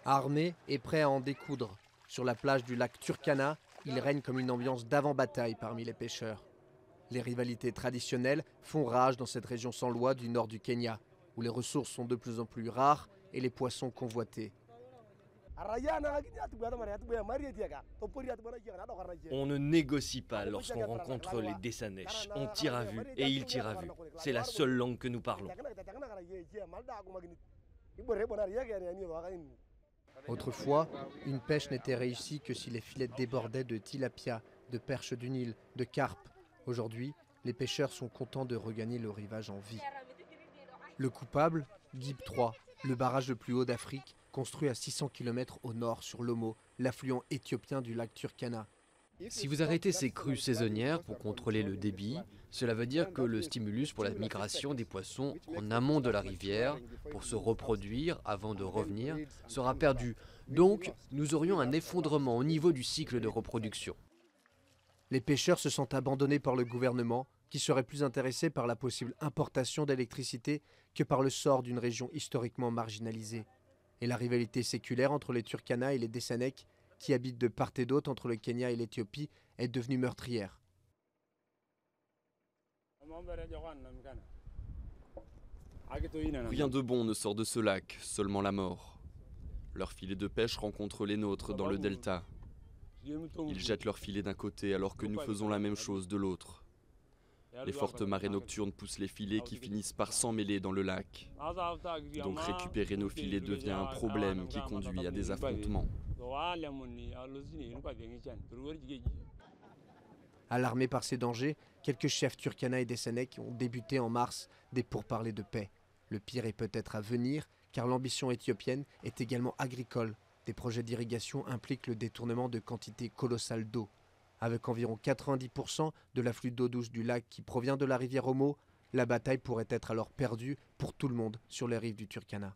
Armé et prêt à en découdre, sur la plage du lac Turkana, il règne comme une ambiance d'avant-bataille parmi les pêcheurs. Les rivalités traditionnelles font rage dans cette région sans loi du nord du Kenya, où les ressources sont de plus en plus rares et les poissons convoités. On ne négocie pas lorsqu'on rencontre les Dessanesh. On tire à vue et ils tirent à vue. C'est la seule langue que nous parlons. Autrefois, une pêche n'était réussie que si les filets débordaient de tilapia, de perches du Nil, de carpes. Aujourd'hui, les pêcheurs sont contents de regagner le rivage en vie. Le coupable, Gib III, le barrage le plus haut d'Afrique, construit à 600 km au nord sur l'Omo, l'affluent éthiopien du lac Turkana. Si vous arrêtez ces crues saisonnières pour contrôler le débit, cela veut dire que le stimulus pour la migration des poissons en amont de la rivière, pour se reproduire avant de revenir, sera perdu. Donc, nous aurions un effondrement au niveau du cycle de reproduction. Les pêcheurs se sentent abandonnés par le gouvernement, qui serait plus intéressé par la possible importation d'électricité que par le sort d'une région historiquement marginalisée. Et la rivalité séculaire entre les Turkana et les Dessanek, qui habitent de part et d'autre entre le Kenya et l'Éthiopie, est devenue meurtrière. Rien de bon ne sort de ce lac, seulement la mort. Leurs filets de pêche rencontrent les nôtres dans le delta. Ils jettent leurs filets d'un côté alors que nous faisons la même chose de l'autre. Les fortes marées nocturnes poussent les filets qui finissent par s'emmêler dans le lac. Donc récupérer nos filets devient un problème qui conduit à des affrontements. Alarmés par ces dangers, quelques chefs Turkana et Dessanek ont débuté en mars des pourparlers de paix. Le pire est peut-être à venir, car l'ambition éthiopienne est également agricole. Des projets d'irrigation impliquent le détournement de quantités colossales d'eau. Avec environ 90% de l'afflux d'eau douce du lac qui provient de la rivière Omo, la bataille pourrait être alors perdue pour tout le monde sur les rives du Turkana.